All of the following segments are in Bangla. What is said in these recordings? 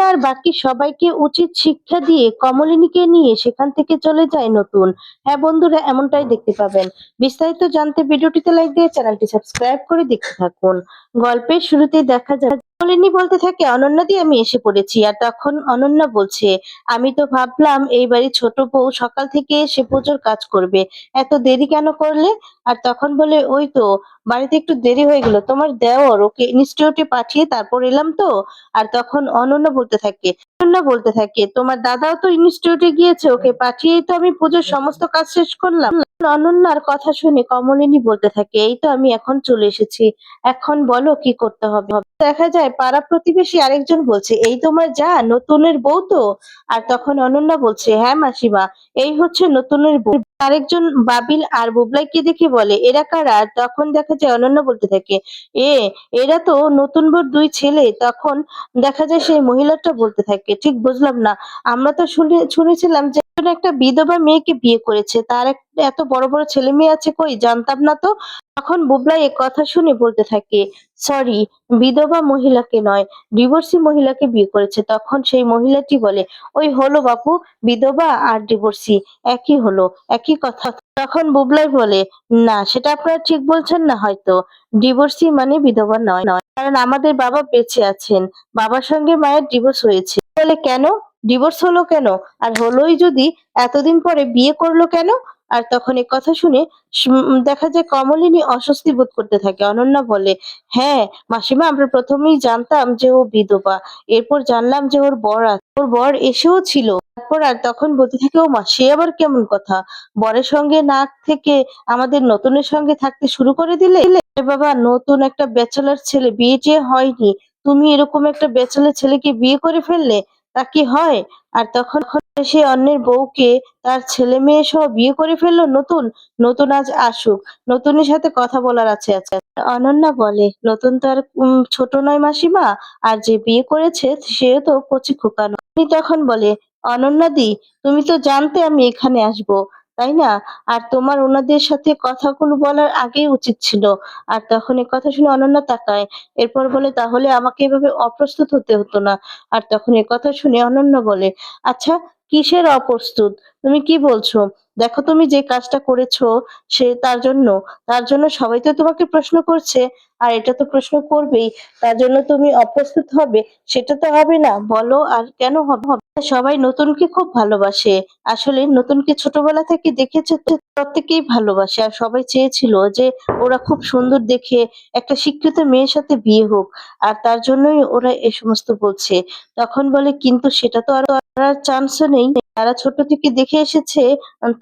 অনন্যা আর বাকি সবাইকে উচিত শিক্ষা দিয়ে কমলিনীকে নিয়ে সেখান থেকে চলে যায় নতুন। হ্যাঁ বন্ধুরা, এমনটাই দেখতে পাবেন। বিস্তারিত জানতে ভিডিওটিতে লাইক দিয়ে চ্যানেলটি সাবস্ক্রাইব করে দেখতে থাকুন। গল্পের শুরুতেই দেখা যায় কমলিনী বলতে থাকে, অনন্যা দি আমি এসে পড়েছি। আর তখন অনন্যা বলছে, আমি তো ভাবলাম এই বাড়ির ছোট বউ সকাল থেকে এসে পুজোর কাজ করবে, এত দেরি কেন করলে? আর তখন বলে, ওই তো বাড়িতে একটু দেরি হয়ে গেল, তোমার দেওর ওকে ইনস্টিটিউটে পাঠিয়ে তারপর এলাম তো। আর তখন অনন্যা বলতে থাকে, তোমার দাদাও তো ইনস্টিটিউটে গিয়েছে, ওকে পাঠিয়েই তো আমি পুজোর সমস্ত কাজ শেষ করলাম। অনন্যার কথা শুনে কমলিনী বলতে থাকে, এই তো আমি এখন চলে এসেছি, এখন বলো কি করতে হবে। দেখা যায় পাড়া প্রতিবেশী আরেকজন বলছে, এই তোমার যা নতুনের বউ তো? আর তখন অনন্যা বলছে, হ্যাঁ মাসিমা, এই হচ্ছে নতুনের বউ। আরেকজন বাবিল আর বুবলাইকে দেখে বলে, এরা কারা? আর তখন দেখা যায় অনন্যা বলতে থাকে, এ এরা তো নতুন বউর দুই ছেলে। তখন দেখা যায় সেই মহিলাটা বলতে থাকে, ঠিক বুঝলাম না, আমরা তো শুনেছিলাম যে একজন একটা বিধবা মেয়েকে বিয়ে করেছে, তার এত বড় বড় ছেলে মেয়ে আছে, কই জানতাম না তো। তখন বুবলাই এ কথা শুনে বলতে থাকে, সরি, বিধবা মহিলাকে নয়, ডিভোর্সি মহিলাকে বিয়ে করেছে। তখন সেই মহিলাটি বলে, ওই হলো বাপু, বিধবা আর ডিভোর্সি একই হলো, একই কথা। তখন বুবলাই বলে, না সেটা আপনারা ঠিক বলছেন না হয়তো, ডিভোর্সি মানে বিধবা নয়, কারণ আমাদের বাবা বেঁচে আছেন, বাবার সঙ্গে মায়ের ডিভোর্স হয়েছে। বলে, কেন ডিভোর্স হলো কেন? আর হলোই যদি, এতদিন পরে বিয়ে করলো কেন? আর তখন এ কথা শুনে দেখা যায় কমলিনী অস্বস্তি বোধ করতে থাকে। অনন্যা বলে, হ্যাঁ মাসিমা, আমরা প্রথমেই জানতাম যে ও বিধবা, এরপর জানলাম যে ওর বর আছে, ওর বর এসেও ছিল। তারপর আর তখন বলতে থাকে, ও মা, সে আবার কেমন কথা? বরের সঙ্গে না থেকে আমাদের নতুনের সঙ্গে থাকতে শুরু করে দিলে? আরে বাবা, নতুন একটা ব্যাচেলার ছেলে, বিয়ে টিয়ে হয়নি, তুমি এরকম একটা ব্যাচেলার ছেলেকে বিয়ে করে ফেললে, তা কি হয়? আর তখন সে অন্যের বউকে তার ছেলে মেয়ে সহ বিয়ে করে ফেললো নতুন। নতুন আজ আসুক, নতুনের সাথে কথা বলার আছে আজকে। অনন্যা বলে, নতুন তো আর ছোট নয় মাসিমা, আর যে বিয়ে করেছে সেও তো কচি খোকা নয়। উনি তখন বলে, অনন্যা দি, তুমি তো জানতে আমি এখানে আসবো, তাই না? আর তোমার ওনাদের সাথে কথাগুলো বলার আগেই উচিত ছিল। আর তখন এ কথা শুনে অনন্যা তাকায়, এরপর বলে, তাহলে আমাকে এভাবে অপ্রস্তুত হতে হতো না। আর তখন এ কথা শুনে অনন্যা বলে, আচ্ছা, কিসের অপ্রস্তুত? তুমি কি বলছো? দেখো তুমি যে কাজটা করেছো, সে তার জন্য সবাই তো তোমাকে প্রশ্ন করছে, আর এটা তো প্রশ্ন করবেই, তার জন্য তুমি অপ্রস্তুত হবে? সেটা তো হবে না, বলো, আর কেন হবে? সবাই নতুনকে খুব ভালোবাসে, আসলে নতুনকে ছোটবেলা থেকে দেখেছে তো, প্রত্যেকেই ভালোবাসে। আর সবাই চেয়েছিল যে ওরা খুব সুন্দর দেখে একটা শিক্ষিত মেয়ের সাথে বিয়ে হোক, আর তার জন্যই ওরা এ সমস্ত বলছে। তখন বলে, কিন্তু সেটা তো আর করার চান্সও নেই, তারা ছোট থেকে দেখে এসেছে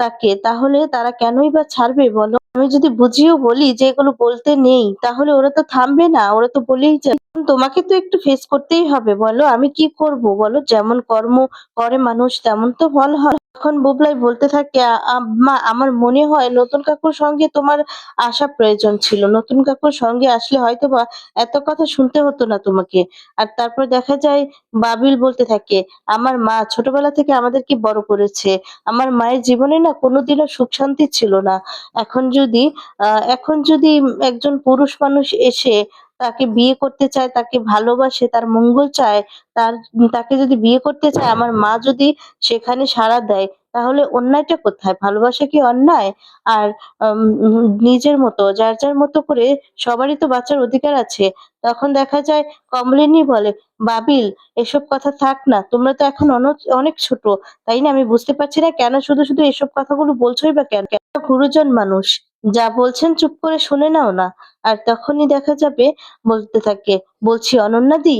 তাকে, তাহলে তারা কেনই বা ছাড়বে বলো? আমি যদি বুঝিয়েও বলি যে এগুলো বলতে নেই, তাহলে ওরা তো থামবে না, ওরা তো বলেই যায়। তোমাকে তো একটু ফেস করতেই হবে, বলো আমি কি করব বলো? যেমন কর্ম করে মানুষ তেমন তো ফল হয়। তখন বুবলাই বলতে থাকে, আম্মা, আমার মনে হয় নতুন কাকুর সঙ্গে তোমার আসা প্রয়োজন ছিল, নতুন কাকুর সঙ্গে আসলে হয়তোবা এত কথা শুনতে হতো না তোমাকে। আর তারপর দেখা যায় বাবিল বলতে থাকে, আমার মা ছোটবেলা থেকে আমাদেরকে বড় করেছে, আমার মায়ের জীবনে না কোনোদিনও সুখ শান্তি ছিল না। এখন যদি একজন পুরুষ মানুষ এসে তাকে বিয়ে করতে চায়, তাকে ভালোবাসে, তার মঙ্গল চায়, তাকে যদি বিয়ে করতে চায়, আমার মা যদি সেখানে সাড়া দেয়, তাহলে অন্যায়টা কোথায়? ভালোবাসা কি অন্যায়? আর নিজের মতো, যার মতো করে সবারই তো বাঁচার অধিকার আছে। তখন দেখা যায় কমলিনী বলে, বাবিল, এসব কথা থাক না, তোমরা তো এখন অনেক ছোট, তাই না? আমি বুঝতে পারছি না কেন শুধু শুধু এসব কথাগুলো বলছোই বা কেন? গুরুজন মানুষ, যা বলছেন চুপ করে শুনে নাও না। আর তখনই দেখা যাবে বলতে থাকে, বলছি অনন্যাদি,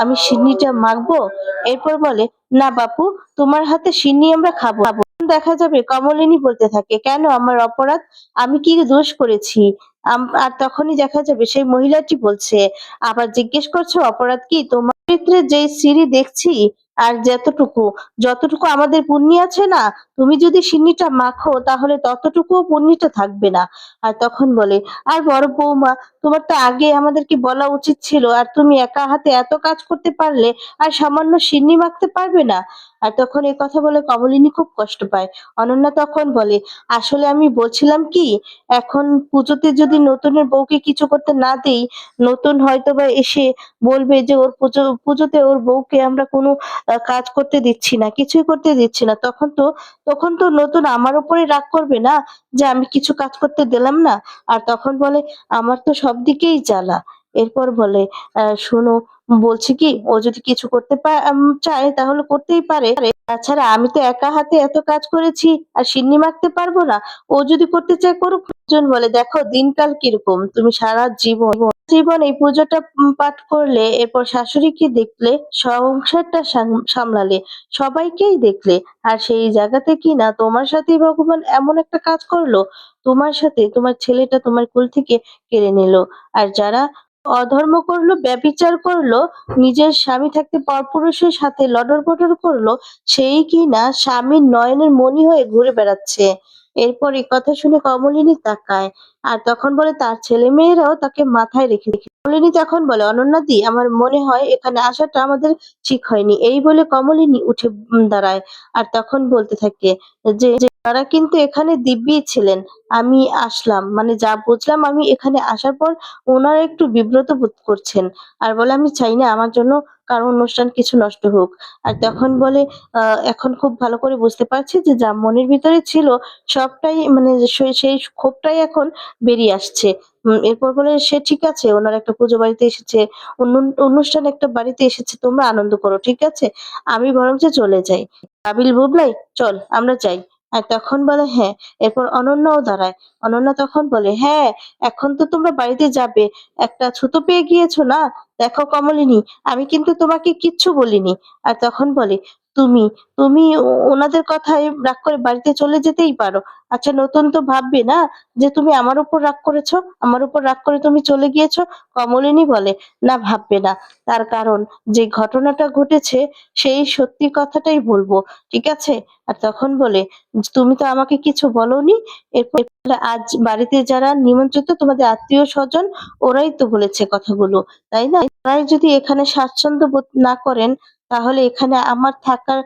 আমি সিন্নিটা মাখবো? এরপর বলে, না বাপু, তোমার হাতে সিন্নি আমরা খাবো। দেখা যাবে কমলিনী বলতে থাকে, কেন, আমার অপরাধ? আমি কি দোষ করেছি? আর তখনই দেখা যাবে সেই মহিলাটি বলছে, আবার জিজ্ঞেস করছো অপরাধ কি তোমার? চরিত্রে যে সিঁড়ি দেখছি, আর যতটুকু আমাদের পুণ্যি আছে না, তুমি যদি সিন্নিটা মাখো তাহলে ততটুকুও পন্নিটা থাকবে না। আর তখন বলে, আর বড় বৌমা, তোমার তো আগে আমাদেরকে বলা উচিত ছিল, আর তুমি একা হাতে এত কাজ করতে পারলে আর সামান্য সিন্নি মাখতে পারবে না? আর তখন এই কথা বলে কমলিনী খুব কষ্ট পায়। অনন্যা তখন বলে, আসলে আমি বলছিলাম কি, এখন পুজোতে যদি নতুনের বউকে কিছু করতে না দেই, নতুন হয়তোবা এসে বলবে যে ওর পুজোতে ওর বউকে আমরা কোনো কাজ করতে দিচ্ছি না, কিছুই করতে দিচ্ছি না। তখন তো নতুন আমার উপরেই রাগ করবে না, যে আমি কিছু কাজ করতে দিলাম না। আর তখন বলে, আমার তো সব দিকেই জ্বালা। এরপর বলে, শোনো, বলছি কি, ও যদি কিছু করতে চায় তাহলে করতেই পারে। তাছাড়া আমি তো একা হাতে এত কাজ করেছি আর সিন্নি মাখতে পারবো না। ও যদি করতে চায় করুক। জন বলে, দেখো দিনকাল কিরকম, তুমি সারা জীবন জীবন এই পুজোটা পাঠ করলে, এরপর শাশুড়িকে দেখলে, সংসারটা সামলালে, সবাইকেই দেখলে, আর সেই জায়গাতে কি না তোমার সাথেই ভগবান এমন একটা কাজ করলো, তোমার সাথে তোমার ছেলেটা তোমার কোল থেকে কেড়ে নিল। আর যারা অধর্ম করলো, ব্যভিচার করলো, নিজের স্বামী থাকতে পরপুরুষের সাথে লটর-পটর করলো, সেই কিনা স্বামীর নয়নের মণি হয়ে ঘুরে বেড়াচ্ছে। এরপর এই কথা শুনে কমলিনী তাকায়, আর তখন বলে তার ছেলেমেয়েরাও তাকে মাথায় রেখে কমলিনী তখন বলে, অনন্যাদি, আমার মনে হয় এখানে আসাটা আমাদের ঠিক হয়নি। এই বলে কমলিনী উঠে দাঁড়ায়। আর তখন বলতে থাকে যে তারা কিন্তু এখানে দিব্যি ছিলেন। আমি আসলাম, মানে যা বুঝলাম আমি এখানে আসার পর ওনারা একটু বিব্রত বোধ করছেন। আর বলে, আমি চাই না আমার জন্য কারো অনুষ্ঠান কিছু নষ্ট হোক। আর তখন বলে, এখন খুব ভালো করে বুঝতে পারছি যে যা মনের ভিতরে ছিল সবটাই, মানে সেই ক্ষোভটাই এখন বেরিয়ে আসছে। এরপর বলে, সে ঠিক আছে, ওনার একটা পুজো বাড়িতে এসেছে, অনুষ্ঠান একটা বাড়িতে এসেছে, তোমরা আনন্দ করো, ঠিক আছে? আমি বরঞ্চ চলে যাই। কাবিল বুবলাই, চল আমরা যাই। আর তখন বলে, হ্যাঁ। এরপর অনন্যাও দাঁড়ায়। অনন্যা তখন বলে, হ্যাঁ, এখন তো তোমরা বাড়িতে যাবে, একটা ছুতো পেয়ে গিয়েছো না? দেখো কমলিনী, আমি কিন্তু তোমাকে কিচ্ছু বলিনি। আর তখন বলে, তুমি তুমি ওনাদের কথায় রাগ করে বাড়িতে চলে যেতেই পারো। আচ্ছা, নতুন তো ভাববে না যে তুমি আমার উপর রাগ করেছো, আমার উপর রাগ করে তুমি চলে গিয়েছো? কমলিনী বলে, না, ভাববে না। তার কারণ, যে ঘটনাটা ঘটেছে সেই সত্যি কথাটাই বলবো, ঠিক আছে? আর তখন বলে, তুমি তো আমাকে কিছু বলোনি। এরপর আজ বাড়িতে যারা নিমন্ত্রিত তোমাদের আত্মীয় স্বজন, ওরাই তো বলেছে কথাগুলো, তাই না? তারাই যদি এখানে স্বাচ্ছন্দ্য বোধ না করেন, তাহলে এখানে আমার থাকার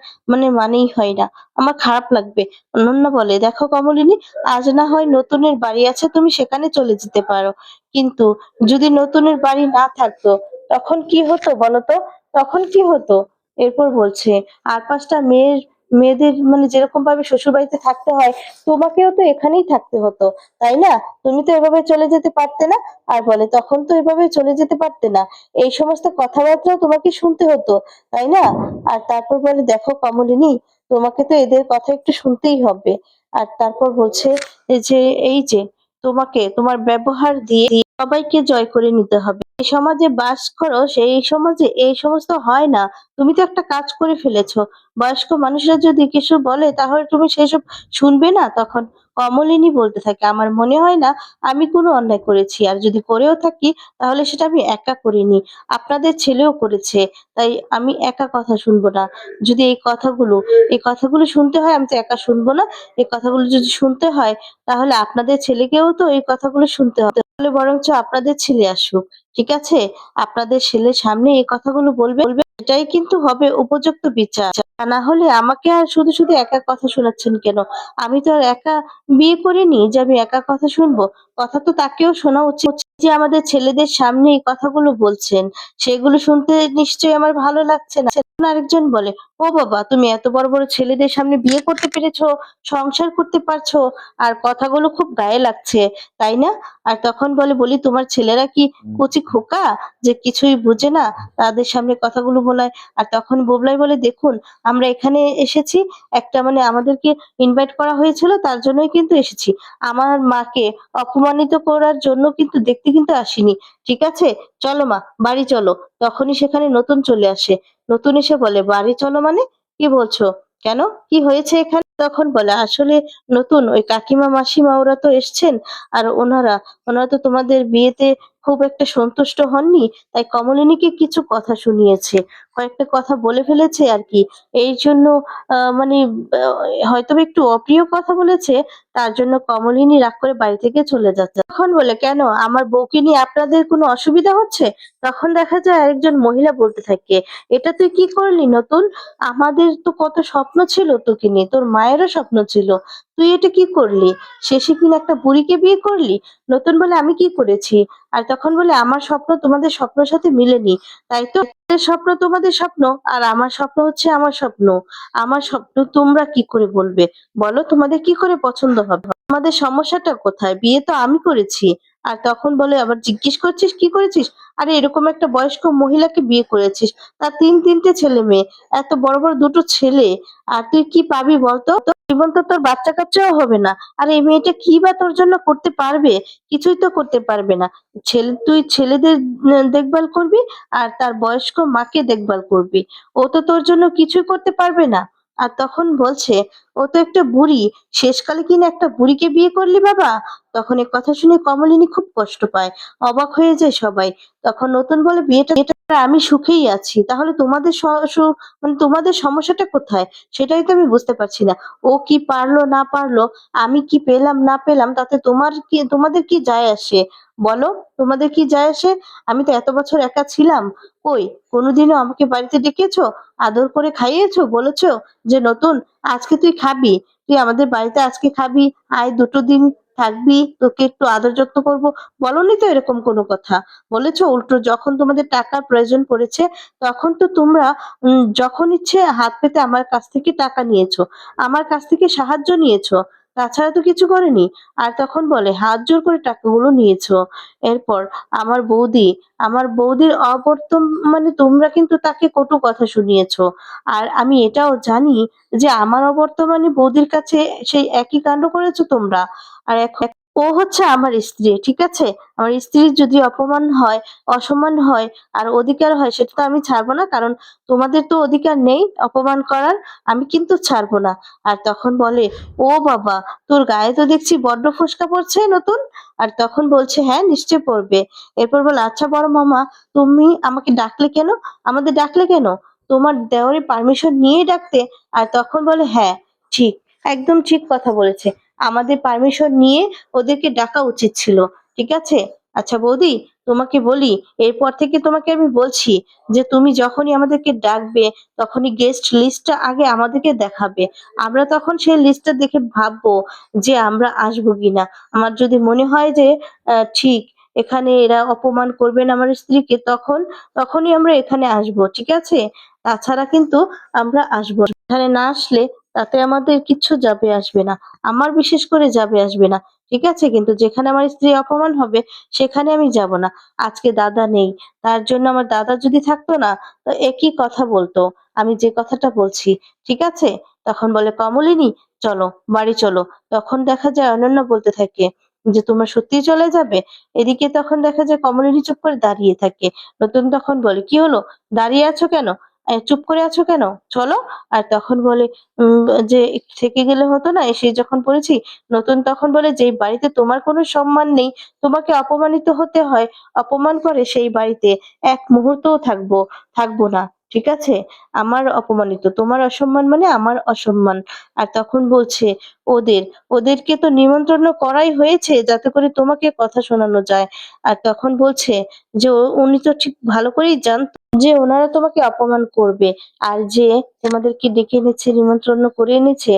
মানেই হয় না, আমার খারাপ লাগবে। অনন্যা বলে, দেখো কমলিনী, আজ না হয় নতুনের বাড়ি আছে, তুমি সেখানে চলে যেতে পারো, কিন্তু যদি নতুনের বাড়ি না থাকতো, তখন কি হতো বলতো? তখন কি হতো? এরপর বলছে, আর পাঁচটা মেয়েদের যেরকম ভাবে শ্বশুর বাড়িতে থাকতে হয়, তোমাকেও তো এখানেই থাকতে হতো, তাই না? তুমি তো এভাবে চলে যেতে পারতে না। আর বলে, তখন তো এভাবে চলে যেতে পারতে না, এই সমস্ত কথাবার্তাও তোমাকে শুনতে হতো, তাই না? আর তারপর বলে, দেখো কমলিনী, তোমাকে তো এদের কথা একটু শুনতেই হবে। আর তারপর বলছে যে, এই যে তোমাকে তোমার ব্যবহার দিয়ে সবাইকে জয় করে নিতে হবে। এই সমাজে বাস করো, সেই সমাজে এই সমস্ত হয় না। তুমি তো একটা কাজ করে ফেলেছো। বয়স্ক মানুষরা যদি কিছু বলে তাহলে তুমি সেসব শুনবে না? তখন কমলিনী বলতে থাকে, আমার মনে হয় না আমি কোনো অন্যায় করেছি, আর যদি করেও থাকি তাহলে সেটা আমি একা করিনি, আপনাদের ছেলেও করেছে। তাই আমি একা কথা শুনবো না। যদি এই কথাগুলো শুনতে হয়, আমি তো একা শুনবো না। এই কথাগুলো যদি শুনতে হয়, তাহলে আপনাদের ছেলেকেও তো এই কথাগুলো শুনতে হবে। তাহলে বরঞ্চ আপনাদের ছেলে আসুক, ঠিক আছে? আপনাদের ছেলের সামনে এই কথাগুলো বলবে, এটাই কিন্তু হবে উপযুক্ত বিচার। তা না হলে আমাকে আর শুধু শুধু একা কথা শোনাচ্ছেন কেন? আমি তো আর একা বিয়ে করিনি যে আমি একা কথা শুনবো। কথা তো তাকেও শোনা উচিত, যে আমাদের ছেলেদের সামনে এই কথাগুলো বলছেন, সেগুলো শুনতে নিশ্চয়ই আমার ভালো লাগছে না। আরেকজন বলে, ও বাবা, তুমি এত বড় বড় ছেলেদের সামনে বিয়ে করতে পেরেছো, সংসার করতে পারছো, আর কথাগুলো খুব গায়ে লাগছে, তাই না? আর তখন বলি, তোমার ছেলেরা কি কচি খোকা, যে কিছুই বুঝে না, তাদের সামনে কথাগুলো বলায়? আর তখন বুবলাই বলে, দেখুন, আমরা এখানে এসেছি একটা, আমাদেরকে ইনভাইট করা হয়েছিল, তার জন্যই কিন্তু এসেছি। আমার মাকে অপমানিত করার জন্য কিন্তু দেখতে কিন্তু আসিনি, ঠিক আছে? চলো মা, বাড়ি চলো। তখনই সেখানে নতুন চলে আসে। নতুন এসে বলে, বাড়ি চলো মানে? কি বলছো? কেন, কি হয়েছে এখানে? তখন বলে, আসলে নতুন ওই কাকিমা মাসিমা ওরা তো এসছেন, আর ওনারা ওনারা তো তোমাদের বিয়েতে খুব একটা সন্তুষ্ট হননি। তাই কমলিনীকে কিছু কথা শুনিয়েছে। কয়েকটা কথা বলে ফেলেছে আরকি। এইজন্য মানে আ হয়তোবা একটু অপ্রিয় কথা বলেছে, তার জন্য কমলিনী রাগ করে বাড়ি থেকে চলে যাচ্ছে। তখন বলে, "কেন? আমার বউকে নিয়ে আপনাদের কোনো অসুবিধা হচ্ছে?" তখন দেখা যায় আরেকজন মহিলা বলতে থাকে, "এটা তুই কি করলি নতুন? আমাদের তো কত স্বপ্ন ছিল তোকে নিয়ে। তোর মায়েরও স্বপ্ন ছিল। তুই এটা কি করলি? শেষে কিনা একটা বুড়িকে বিয়ে করলি?" নতুন বলে, "আমি কি করেছি?" আর তখন বলে, "আমার স্বপ্ন তোমাদের স্বপ্নের সাথে মিলেনি। তাই তো? তোমাদের স্বপ্ন তোমাদের স্বপ্ন, আর আমার স্বপ্ন হচ্ছে আমার স্বপ্ন। আমার স্বপ্ন তোমরা কি করে বলবে? বলো তোমাদের কি করে পছন্দ হবে? তোমাদের সমস্যাটা কোথায়? বিয়ে তো আমি করেছি।" আর তখন বলে, আবার জিজ্ঞেস করছিস কি করেছিস? আরে এরকম একটা বয়স্ক মহিলাকে বিয়ে করেছিস। তার ৩ ছেলে-মেয়ে। এত বড়, বড় ২ টো ছেলে। আর তুই কি পাবি বলতো? জীবন তো তোর বাচ্চা-কাচ্চাও হবে না। আর এই মেয়েটা কি বা তোর জন্য করতে পারবে? কিছুই তো করতে পারবে না। তুই ছেলেদের দেখভাল করবি আর তার বয়স্ক মাকে দেখভাল করবি। ও তো তোর জন্য কিছুই করতে পারবে না। আর তখন বলছে, "ও তো একটা বুড়ি। শেষকালে কিনা একটা বুড়িকে বিয়ে করলি বাবা?" তখন এ কথা শুনে কমলিনী খুব কষ্ট পায়। অবাক হয়ে যায় সবাই। তখন নতুন বলে, "বিয়েটা আমি সুখেই আছি। তাহলে তোমাদের স সু মানে তোমাদের সমস্যাটা কোথায়? সেটাই তো আমি বুঝতে পারছি না। ও কি পারলো না পারলো, আমি কি পেলাম না পেলাম তাতে তোমাদের কি যায় আসে? বলো, তোমাদের কি যায় আসে? আমি তো এত বছর একা ছিলাম। কই কোনদিনও আমাকে বাড়িতে ডেকেছো? আদর করে খাইয়েছো? বলেছো যে, 'নতুন আজকে তুই খাবি। তুই আমাদের বাড়িতে আজকে খাবি। আয় ২ দিন থাকবি। তোকে একটু আদর যত্ন করব।' বলোনি তো এরকম কোনো কথা। বলেছো? উল্টো যখন তোমাদের টাকার প্রয়োজন পড়েছে তখন তো তোমরা যখন ইচ্ছে হাত পেতে আমার কাছ থেকে টাকা নিয়েছো। আমার কাছ থেকে সাহায্য নিয়েছো। তাছাড়া তো কিছু করেনি।" আর তখন বলে, "হাত জোর করে টাকাগুলো নিয়েছো। এরপর আমার বৌদি, আমার বৌদির মানে তোমরা কিন্তু তাকে কটু কথা শুনিয়েছো। আর আমি এটাও জানি যে আমার অবর্তমানে বৌদির কাছে সেই একই কাণ্ড করেছো তোমরা। আর এখন ও হচ্ছে আমার স্ত্রী, ঠিক আছে? আমার স্ত্রীর যদি অপমান হয়, অসম্মান হয় আর অধিকার হয় সেটা তো আমি ছাড়বো না। কারণ তোমাদের তো অধিকার নেই অপমান করার। আমি কিন্তু ছাড়বো না।" আর তখন বলে, "ও বাবা! তোর গায়ে তো দেখছি বড্ড ফোস্কা পড়ছে নতুন?" আর তখন বলছে, "হ্যাঁ, নিশ্চয়ই পড়বে।" এরপর বলে, "আচ্ছা বড় মামা, তুমি আমাকে ডাকলে কেন? আমাদের ডাকলে কেন? তোমার দেওরের পারমিশন নিয়েই ডাকতে?" আর তখন বলে, "হ্যাঁ, ঠিক, একদম ঠিক কথা বলেছে। আমাদের পারমিশন নিয়ে ওদেরকে ডাকা উচিত ছিল। ঠিক আছে? আচ্ছা বৌদি, তোমাকে বলি, এরপর থেকে তোমাকে আমি বলছি যে তুমি যখনই আমাদেরকে ডাকবে, তখনই গেস্ট লিস্টটা আগে আমাদেরকে দেখাবে। আমরা তখন সেই লিস্টটা দেখে ভাববো যে আমরা আসবো কিনা। আমার যদি মনে হয় যে ঠিক এখানে এরা অপমান করবে না আমার স্ত্রীকে, তখনই আমরা এখানে আসবো। ঠিক আছে? তাছাড়া কিন্তু আমরা আসবো না। এখানে না আসলে তাতে আমাদের কিচ্ছু যাবে আসবে না। আমার বিশেষ করে যাবে আসবে না। ঠিক আছে? কিন্তু যেখানে আমার স্ত্রী অপমান হবে সেখানে আমি যাব না। আজকে দাদা নেই। তার জন্য আমার দাদা যদি থাকতো না তো একই কথা বলতো। আমি যে কথাটা বলছি। ঠিক আছে?" তখন বলে, "কমলিনী চলো, বাড়ি চলো।" তখন দেখা যায় অনন্যা বলতে থাকে যে, "তোমরা সত্যিই চলে যাবে?" এদিকে তখন দেখা যায় কমলিনী চুপ করে দাঁড়িয়ে থাকে। নতুন তখন বলে, "কি হলো? দাঁড়িয়ে আছো কেন? চুপ করে আছো কেন? চলো।" আর তখন বলে, যে থেকে গেলে হতো না? এসেই যখন পড়েছি। নতুন তখন বলে, "যেই বাড়িতে তোমার কোনো সম্মান নেই, তোমাকে অপমানিত হতে হয়, অপমান করে সেই বাড়িতে এক মুহূর্তও থাকবো না। ঠিক আছে? আমার অপমানিত, তোমার অসম্মান মানে আমার অসম্মান।" আর তখন বলছে, "ওদের, ওদেরকে তো নিমন্ত্রণ করাই হয়েছে যাতে করে তোমাকে কথা শোনানো যায়।" আর তখন বলছে যে, উনি তো ঠিক ভালো করেই জানত যে ওনারা তোমাকে অপমান করবে। আর যে তোমাদেরকে ডেকে এনেছে, নিমন্ত্রণ করে এনেছে,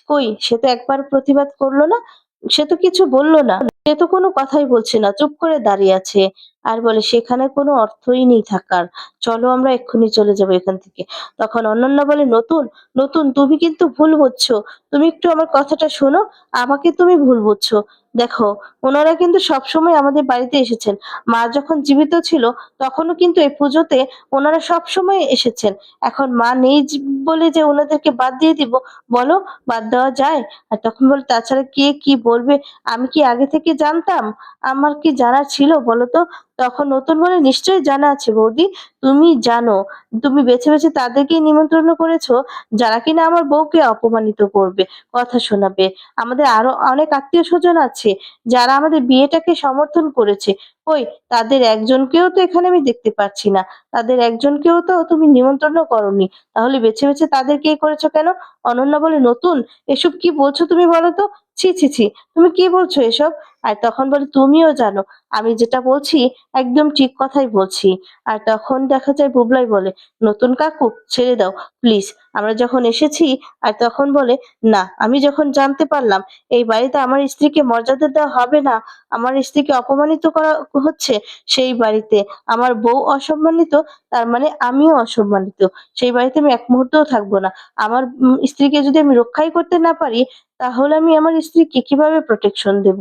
কই সে তো একবার প্রতিবাদ করলো না? সে তো কিছু বলল না। সে তো কোনো কথাই বলছে না। চুপ করে দাঁড়িয়ে আছে। আর বলে, "সেখানে কোনো অর্থই নেই থাকার। চলো আমরা এক্ষুনি চলে যাবো এখান থেকে।" তখন অনন্যা বলে, "নতুন, নতুন তুমি কিন্তু ভুল বুঝছো। তুমি একটু আমার কথাটা শোনো। আমাকে তুমি ভুল বুঝছো। দেখো, উনারা কিন্তু সবসময় আমাদের বাড়িতে এসেছেন। মা যখন জীবিত ছিল তখনও কিন্তু এই পুজোতে উনারা সবসময় এসেছেন। এখন মা নেই বলে যে উনাদেরকে বাদ দিয়ে দিব, বলো বাদ দেওয়া যায়?" আর তখন বলে, "তাছাড়া কে কি বলবে আমি কি আগে থেকে জানতাম? আমার কি জানার ছিল বলো তো?" তখন নতুন বলে, "নিশ্চয়ই জানা আছে বৌদি। তুমি জানো, তুমি বেছে, বেছে তাদেরকেই নিমন্ত্রণ করেছো, যারা কিনা আমার বউকে অপমানিত করবে, কথা শোনাবে। আমাদের আরো অনেক আত্মীয়স্বজন আছে, যারা আমাদের বিয়েটাকে সমর্থন করেছে। কই তাদের একজনকেও তো এখানে আমি দেখতে পাচ্ছি না। তাদের একজনকেও তো তুমি নিমন্ত্রণও করোনি। তাহলে বেছে, বেছে তাদেরকেই করেছো কেন?" অনন্যা বলে, "নতুন, এসব কি বলছো তুমি বলো তো? ছি, ছি, ছি! তুমি কি বলছো এসব?" আর তখন বলে, "তুমিও জানো আমি যেটা বলছি একদম ঠিক কথাই বলছি।" আর তখন দেখা যায় বুবলাই বলে, "নতুন কাকু ছেড়ে দাও প্লিজ। আমরা যখন এসেছি।" আর তখন বলে, "না, আমি যখন জানতে পারলাম এই বাড়িতে আমার স্ত্রীকে মর্যাদা দেওয়া হবে না, আমার স্ত্রীকে অপমানিত করা হচ্ছে, সেই বাড়িতে আমার বউ অসম্মানিত, তার মানে আমিও অসম্মানিত। সেই বাড়িতে আমি এক মুহূর্তও থাকবো না। আমার স্ত্রীকে যদি আমি রক্ষাই করতে না পারি, তাহলে আমি আমার স্ত্রীকে কিভাবে প্রোটেকশন দেব?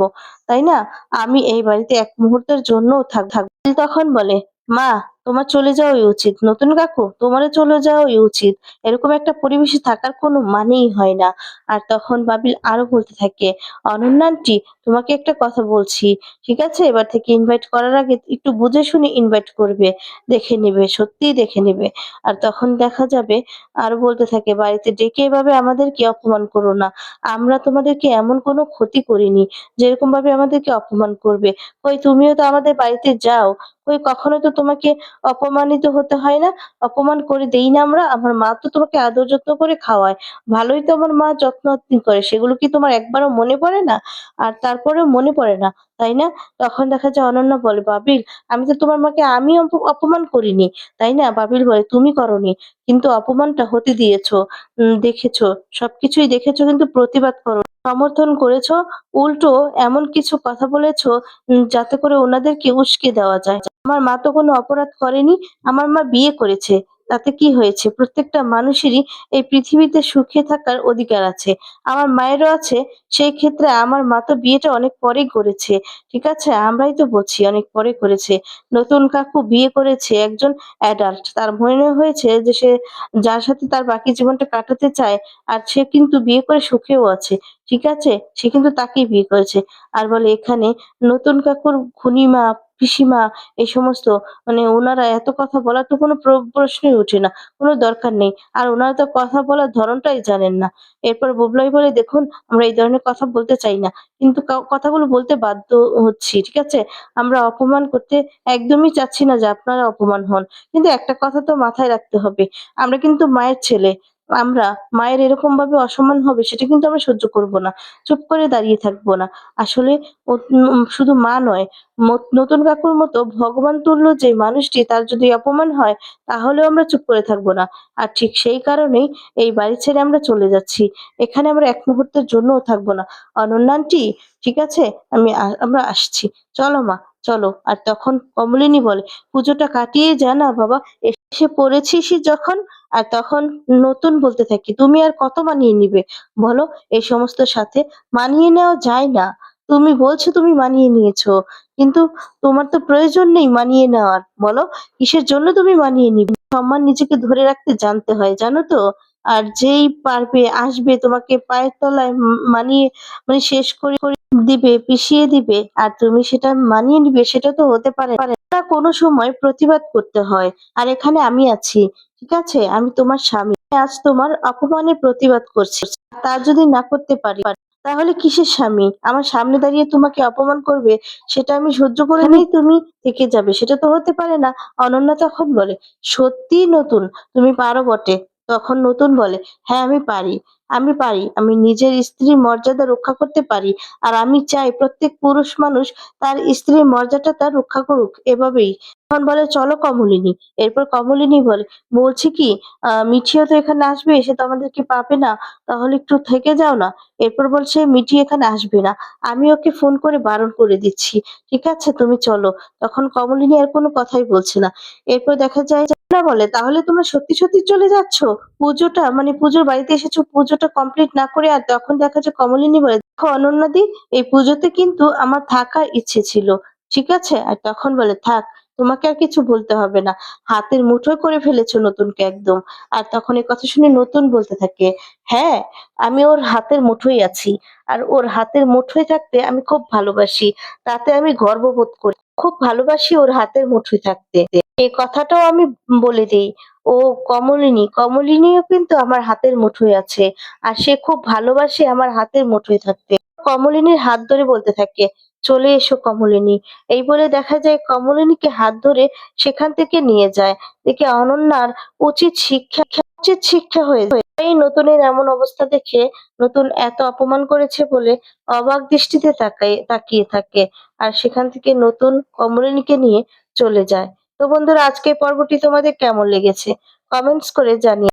তাই না? আমি এই বাড়িতে এক মুহূর্তের জন্যও থাকবো।" তখন বলে, "মা, তোমার চলে যাওয়াই উচিত। নতুন কাকু, তোমারও চলে যাওয়াই উচিত। এরকম একটা পরিবেশে থাকার কোনো মানেই হয় না।" আর তখন বাবিল আরো বলতে থাকে, "অনন্যা আন্টি, তোমাকে একটা কথা বলছি। ঠিক আছে? এবার থেকে ইনভাইট করার আগে একটু বুঝে শুনে ইনভাইট করবে। দেখে নিবে, সত্যিই দেখে নিবে।" আর তখন দেখা যাবে আরো বলতে থাকে, "বাড়িতে ডেকে এভাবে আমাদেরকে অপমান করো না। আমরা তোমাদেরকে এমন কোনো ক্ষতি করিনি, যেরকম ভাবে আমাদেরকে অপমান করবে। কই তুমিও তো আমাদের বাড়িতে যাও। কই কখনো তো তোমাকে অপমানিত হতে হয় না? অপমান করে দেই না আমরা? আমার মা তো তোমাকে আদর যত্ন করে খাওয়ায়। ভালোই তো আমার মা যত্ন-আত্তি করে। সেগুলো কি তোমার একবারও মনে পড়ে না? আর তারপরেও মনে পড়ে না, তাই না?" তখন দেখা যায় অনন্যা বলে, "বাবিল, আমি তো তোমার মাকে আমি অপমান করিনি, তাই না?" বাবিল বলে, "তুমি করোনি। কিন্তু অপমানটা হতে দিয়েছো। দেখেছো, সবকিছুই দেখেছো কিন্তু প্রতিবাদ করো সমর্থন করেছো, উল্টো এমন কিছু কথা বলেছো যাতে করে ওনাদেরকে উস্কে দেওয়া যায়। আমার মা তো কোনো অপরাধ করেনি। আমার মা বিয়ে করেছে। তাতে কি হয়েছে? প্রত্যেকটা মানুষেরই এই পৃথিবীতে সুখে থাকার অধিকার আছে। আমার মায়েরও আছে। সেই ক্ষেত্রে আমার মা তো বিয়েটা অনেক পরেই করেছে। ঠিক আছে? আমরাই তো বলছি অনেক পরে করেছে। নতুন কাকু বিয়ে করেছে একজন অ্যাডাল্ট। তার মনে হয়েছে যে সে যার সাথে তার বাকি জীবনটা কাটাতে চায়, আর সে কিন্তু বিয়ে করে সুখেও আছে। ঠিক আছে? সে কিন্তু তাকেই বিয়ে করেছে।" আর বলে, "এখানে নতুন কাকুর খুনিমা, পিসিমা এই সমস্ত মানে উনারা এত কথা বলার তো কোনো প্রশ্নই ওঠে না। কোনো দরকার নেই। আর উনারা তো কথা বলার ধরনটাই জানেন না।" এরপর বুবলাই বলে, "দেখুন, আমরা এই ধরনের কথা বলতে চাই না। কিন্তু কথাগুলো বলতে বাধ্য হচ্ছি। ঠিক আছে? আমরা অপমান করতে একদমই চাচ্ছি না যে আপনারা অপমান হন। কিন্তু একটা কথা তো মাথায় রাখতে হবে। আমরা কিন্তু মায়ের ছেলে। আমরা মায়ের এরকমভাবে অসম্মান হবে সেটা কিন্তু আমরা সহ্য করব না। চুপ করে দাঁড়িয়ে থাকব না। আসলে শুধু মা নয়, নতুন কাকুর মতো ভগবান তুল্য যে মানুষটি, তার যদি অপমান হয় তাহলেও আমরা চুপ করে থাকব না। আর ঠিক সেই কারণেই এই বাড়ি ছেড়ে আমরা চলে যাচ্ছি। এখানে আমরা এক মুহূর্তের জন্যও থাকব না। অনন্যা আন্টি, ঠিক আছে? আমরা আসছি। চলো মা, চলো।" আর তখন কমলিনী বলে, "পুজোটা কাটিয়ে যা না বাবা। এসে পড়েছিসই যখন।" আর তখন নতুন বলতে থাকে, "তুমি আর কত মানিয়ে নিবে বলো এই সমস্তর সাথে? মানিয়ে নেওয়া যায় না। তুমি বলছো তুমি মানিয়ে নিয়েছো। কিন্তু তোমার তো প্রয়োজন নেই মানিয়ে নেওয়ার। বলো কিসের জন্য তুমি মানিয়ে নিবে? সম্মান নিজেকে ধরে রাখতে জানতে হয়, জানো তো? আর যেই পারবে আসবে তোমাকে পায়ের তলায় মানিয়ে মানে শেষ করে দিবে, পিষিয়ে দিবে, আর তুমি সেটা মানিয়ে নিবে, সেটা তো হতে পারে না। কোনো সময় প্রতিবাদ করতে হয়। আর এখানে আমি আছি। ঠিক আছে? আমি তোমার স্বামী। আজ তোমার অপমানের প্রতিবাদ করছি। তা যদি না করতে পারি, তাহলে কিসের স্বামী? আমার সামনে দাঁড়িয়ে তোমাকে অপমান করবে, সেটা আমি সহ্য করে নিয়েই তুমি থেকে যাবে, সেটা তো হতে পারে না।" অনন্যা তখন বলে, "সত্যিই নতুন, তুমি পারো বটে।" তখন নতুন বলে, "হ্যাঁ, আমি পারি। আমি পারি। আমি নিজের স্ত্রীর মর্যাদা রক্ষা করতে পারি। আর আমি চাই প্রত্যেক পুরুষ মানুষ তার স্ত্রীর মর্যাদাটা রক্ষা করুক এভাবেই।" তখন বলে, "চলো কমলিনী।" এরপর কমলিনী বলে, "বলছি কি, মিঠিও তো এখানে আসবে, সে তো আমাদেরকে পাবে না। তাহলে একটু থেকে যাও না।" এরপর বলছে, "মিঠি এখানে আসবে না। আমি ওকে ফোন করে বারণ করে দিচ্ছি। ঠিক আছে? তুমি চলো।" তখন কমলিনী আর কোনো কথাই বলছে না। এরপর দেখা যায় যে না বলে, "তাহলে তোমরা সত্যি, সত্যি চলে যাচ্ছ? পুজোটা মানে পুজোর বাড়িতে এসেছো, পুজোটা কমপ্লিট না করে?" আর তখন দেখা যায় কমলিনী বলে, "দেখো অনন্যাদি, এই পুজোতে কিন্তু আমার থাকার ইচ্ছে ছিল। ঠিক আছে?" আর তখন বলে, "থাক, তোমাকে আর কিছু বলতে হবে না। হাতের মুঠোয় করে ফেলেছো নতুনকে একদম।" আর তখন এই কথা শুনে নতুন বলতে থাকে, "হ্যাঁ, আমি ওর হাতের মুঠোয় আছি। আর ওর হাতের মুঠোয় থাকতে আমি খুব ভালোবাসি। তাতে আমি গর্ববোধ করি।" খুব ভালোবাসি ওর হাতের মুঠোয় থাকতে। এই কথাটাও আমি বলে দেই। ও কমলিনীও কিন্তু আমার হাতের মুঠোয় আছে। আর সে খুব ভালোবাসে আমার হাতের মুঠোয় থাকতে। কমলিনীর হাত ধরে বলতে থাকে, "চলে এসো কমলিনী।" এই বলে দেখা যায় কমলিনীকে হাত ধরে সেখান থেকে নিয়ে যায়। একে অনন্যার উচিত শিক্ষা হয়ে যায়। এই নতুনের এমন অবস্থা দেখে নতুন এত অপমান করেছে বলে অবাক দৃষ্টিতে তাকিয়ে থাকে। আর সেখান থেকে নতুন কমলিনীকে নিয়ে চলে যায়। তো বন্ধুরা, আজকের পর্বটি তোমাদের কেমন লেগেছে? কমেন্টস করে জানিও।